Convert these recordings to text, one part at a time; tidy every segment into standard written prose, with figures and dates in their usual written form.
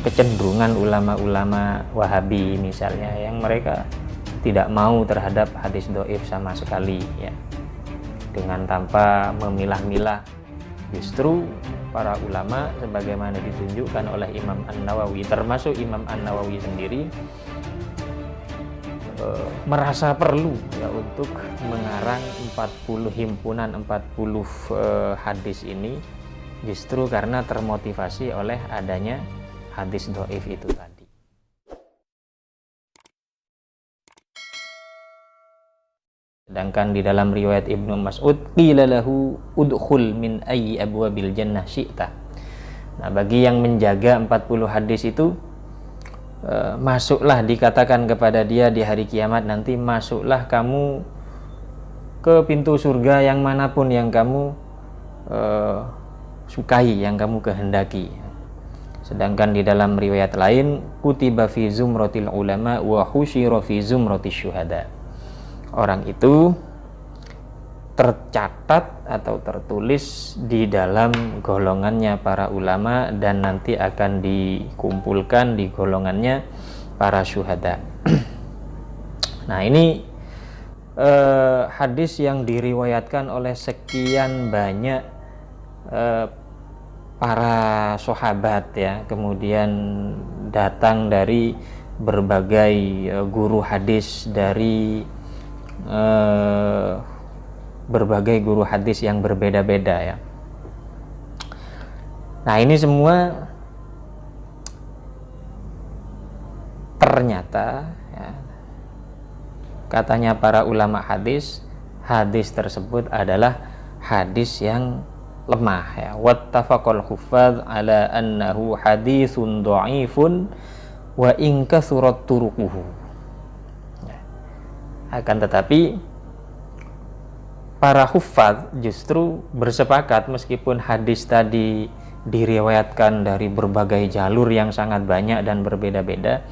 kecenderungan ulama-ulama Wahabi misalnya, yang mereka tidak mau terhadap hadis dhaif sama sekali ya, dengan tanpa memilah-milah. Justru para ulama sebagaimana ditunjukkan oleh Imam An-Nawawi, termasuk Imam An-Nawawi sendiri, merasa perlu ya untuk mengarang 40 himpunan 40 hadis ini, justru karena termotivasi oleh adanya hadis dhaif itu tadi. Sedangkan di dalam riwayat Ibnu Mas'ud, qila lahu udkhul min ayyi abwabil jannah syi'ta. Nah, bagi yang menjaga 40 hadis itu, masuklah, dikatakan kepada dia di hari kiamat nanti, masuklah kamu ke pintu surga yang manapun yang kamu sukai, yang kamu kehendaki. Sedangkan di dalam riwayat lain, kutiba fi zumratil ulama wa husyira fi zumratis syuhada. Orang itu tercatat atau tertulis di dalam golongannya para ulama dan nanti akan dikumpulkan di golongannya para syuhada. Nah, ini hadis yang diriwayatkan oleh sekian banyak para sahabat ya, kemudian datang dari berbagai guru hadis, dari berbagai guru hadis yang berbeda-beda ya. Nah, ini semua ternyata ya, katanya para ulama hadis, hadis tersebut adalah hadis yang lemah ya. Wattafaqal huffaz ala annahu haditsun dha'ifun wa in kathurat turuquhu. Akan tetapi para huffaz justru bersepakat, meskipun hadis tadi diriwayatkan dari berbagai jalur yang sangat banyak dan berbeda-beda,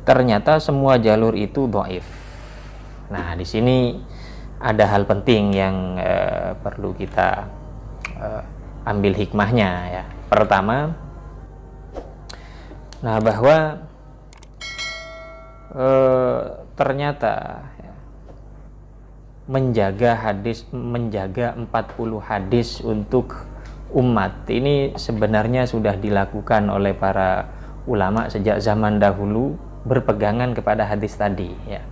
ternyata semua jalur itu dhaif. Nah, di sini ada hal penting yang perlu kita ambil hikmahnya ya. Pertama, nah bahwa ternyata menjaga 40 hadis untuk umat ini sebenarnya sudah dilakukan oleh para ulama sejak zaman dahulu, berpegangan kepada hadis tadi ya.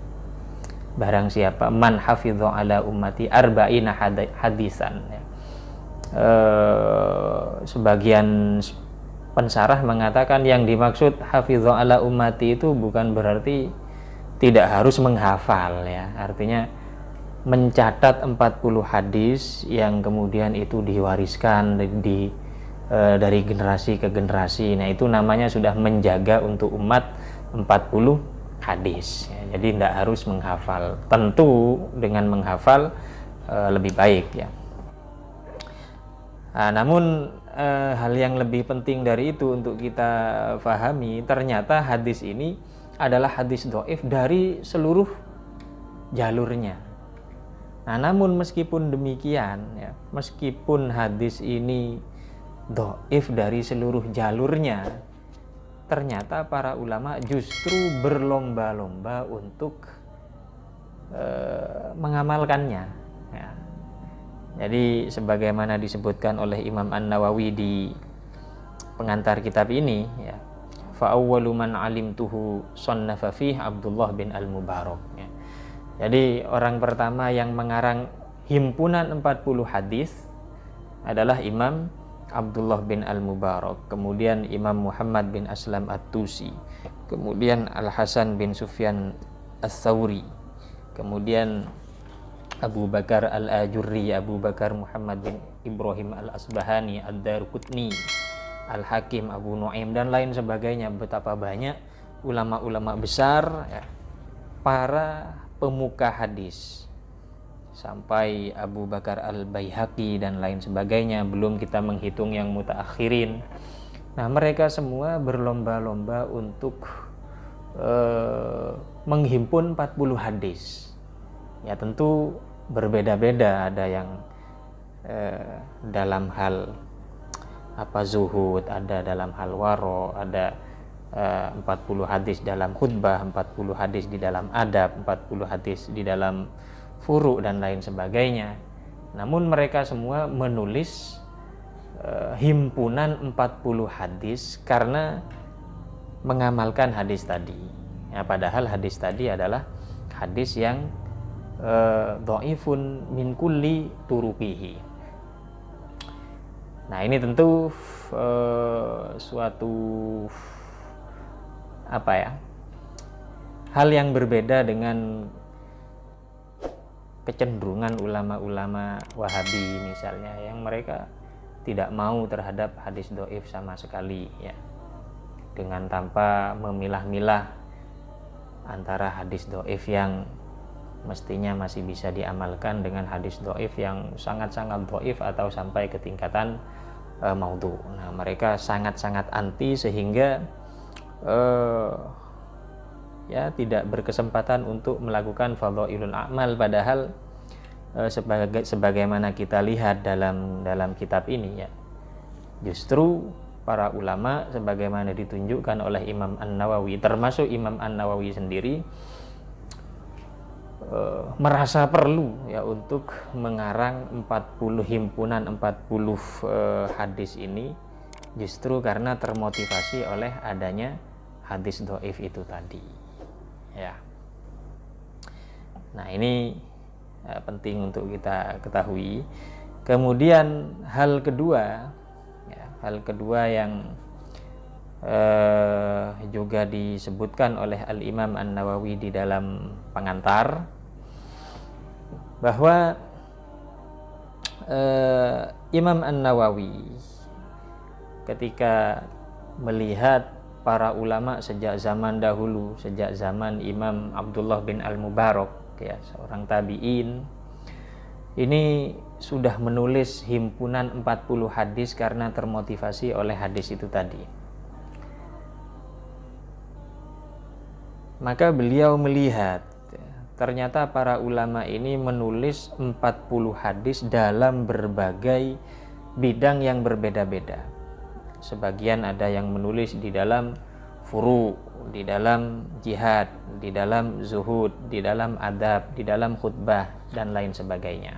Barang siapa man hafidhu ala ummati arba'ina hadisan ya. Sebagian pensarah mengatakan yang dimaksud hafidhu ala ummati itu bukan berarti tidak harus menghafal ya, artinya mencatat 40 hadis yang kemudian itu diwariskan dari generasi ke generasi. Nah, itu namanya sudah menjaga untuk umat 40 hadis ya. Jadi tidak harus menghafal. Tentu dengan menghafal lebih baik ya. Nah, namun hal yang lebih penting dari itu untuk kita pahami, ternyata hadis ini adalah hadis dhaif dari seluruh jalurnya. Nah, namun meskipun demikian ya, meskipun hadis ini dhaif dari seluruh jalurnya, ternyata para ulama justru berlomba-lomba untuk mengamalkannya ya. Jadi sebagaimana disebutkan oleh Imam An-Nawawi di pengantar kitab ini ya, fa awwalu man alimtuhu sannafa fihi Abdullah bin Al-Mubarak ya. Jadi orang pertama yang mengarang himpunan 40 hadis adalah Imam Abdullah bin Al-Mubarak, kemudian Imam Muhammad bin Aslam At-Tusi, kemudian Al-Hasan bin Sufyan Ats-Tsauri, kemudian Abu Bakar Al-Ajurri, Abu Bakar Muhammad bin Ibrahim Al-Asbahani, Ad-Darqutni, Al-Hakim, Abu Nuaim, dan lain sebagainya. Betapa banyak ulama-ulama besar ya, para pemuka hadis, sampai Abu Bakar Al-Baihaqi dan lain sebagainya, belum kita menghitung yang mutaakhirin. Nah, mereka semua berlomba-lomba untuk menghimpun 40 hadis ya. Tentu berbeda-beda, ada yang dalam hal zuhud, ada dalam hal waro, ada 40 hadis dalam khutbah, 40 hadis di dalam adab, 40 hadis di dalam furu dan lain sebagainya. Namun mereka semua menulis himpunan 40 hadis karena mengamalkan hadis tadi. Ya, padahal hadis tadi adalah hadis yang dhaifun min kulli turuqihi. Nah, ini tentu suatu hal yang berbeda dengan kecenderungan ulama-ulama Wahabi misalnya, yang mereka tidak mau terhadap hadis dhaif sama sekali, ya, dengan tanpa memilah-milah antara hadis dhaif yang mestinya masih bisa diamalkan dengan hadis dhaif yang sangat-sangat dhaif atau sampai ke tingkatan maudhu. Nah, mereka sangat-sangat anti sehingga tidak berkesempatan untuk melakukan fadhailul a'mal, padahal sebagaimana kita lihat dalam kitab ini, ya, justru para ulama sebagaimana ditunjukkan oleh Imam An-Nawawi, termasuk Imam An-Nawawi sendiri, merasa perlu, ya, untuk mengarang 40 himpunan 40 hadis ini, justru karena termotivasi oleh adanya hadis dhaif itu tadi, ya. Nah, ini penting untuk kita ketahui. Kemudian hal kedua yang juga disebutkan oleh Al-Imam An-Nawawi di dalam pengantar, bahwa Imam An-Nawawi ketika melihat para ulama sejak zaman dahulu, sejak zaman Imam Abdullah bin Al-Mubarak, ya, seorang tabi'in, ini sudah menulis himpunan 40 hadis karena termotivasi oleh hadis itu tadi. Maka beliau melihat, ternyata para ulama ini menulis 40 hadis dalam berbagai bidang yang berbeda-beda. Sebagian ada yang menulis di dalam furu, di dalam jihad, di dalam zuhud, di dalam adab, di dalam khutbah, dan lain sebagainya.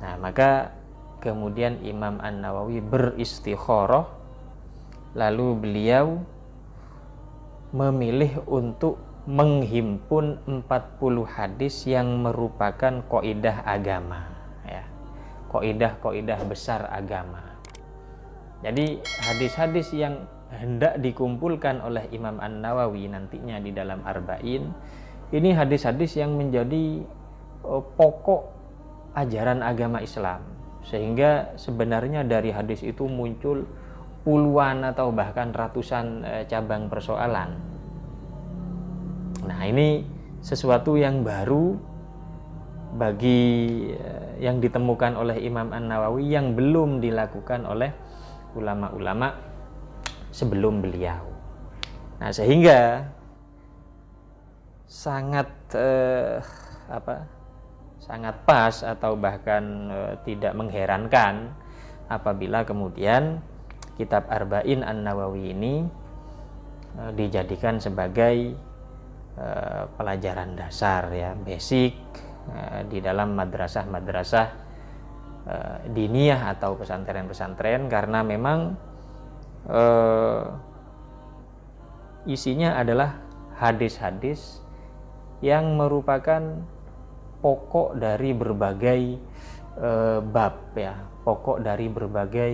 Nah, maka kemudian Imam An-Nawawi beristikharah, lalu beliau memilih untuk menghimpun 40 hadis yang merupakan kaidah agama, ya, kaidah-kaidah besar agama. Jadi hadis-hadis yang hendak dikumpulkan oleh Imam An-Nawawi nantinya di dalam Arba'in, ini hadis-hadis yang menjadi pokok ajaran agama Islam, sehingga sebenarnya dari hadis itu muncul puluhan atau bahkan ratusan cabang persoalan. Nah, ini sesuatu yang baru bagi yang ditemukan oleh Imam An-Nawawi yang belum dilakukan oleh ulama-ulama sebelum beliau. Nah, sehingga sangat sangat pas atau bahkan tidak mengherankan apabila kemudian kitab Arba'in An-Nawawi ini dijadikan sebagai pelajaran dasar, ya, basic di dalam madrasah-madrasah diniyah atau pesantren-pesantren, karena memang isinya adalah hadis-hadis yang merupakan pokok dari berbagai bab, ya, pokok dari berbagai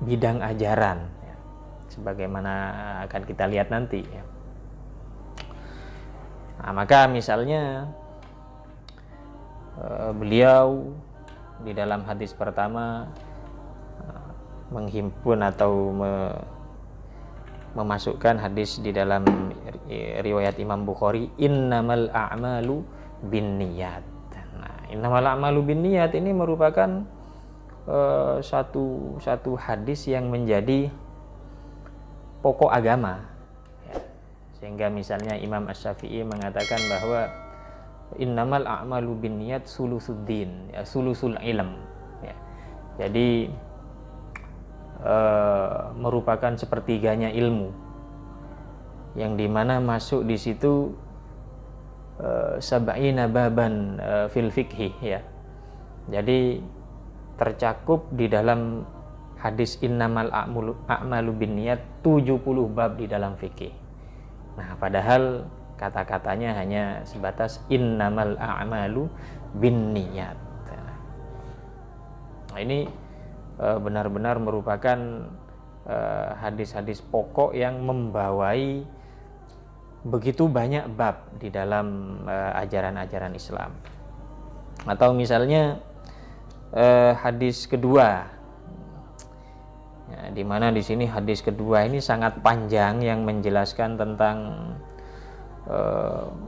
bidang ajaran, ya, sebagaimana akan kita lihat nanti, ya. Nah, maka misalnya beliau di dalam hadis pertama menghimpun atau memasukkan hadis di dalam riwayat Imam Bukhari, innamal a'malu binniyat. Nah, innamal a'malu binniyat ini merupakan satu hadis yang menjadi pokok agama, ya. Sehingga misalnya Imam Asy-Syafi'i mengatakan bahwa innamal a'malu binniyat sulusuddin, ya, sulusul ilm, ya. Jadi merupakan sepertiganya ilmu, yang dimana masuk di situ sab'ina baban fil fikhi ya. Jadi tercakup di dalam hadis innamal a'malu binniyat 70 bab di dalam fikih. Nah, padahal kata-katanya hanya sebatas innamal a'malu binniyat. Nah, ini benar-benar merupakan hadis-hadis pokok yang membawai begitu banyak bab di dalam ajaran-ajaran Islam. Atau misalnya hadis kedua, ya, di mana di sini hadis kedua ini sangat panjang yang menjelaskan tentang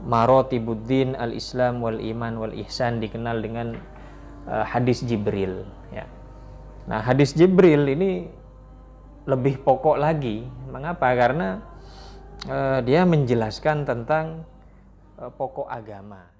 maratibuddin al-Islam wal iman wal ihsan, dikenal dengan hadis Jibril ya. Nah, hadis Jibril ini lebih pokok lagi. Mengapa? Karena dia menjelaskan tentang pokok agama.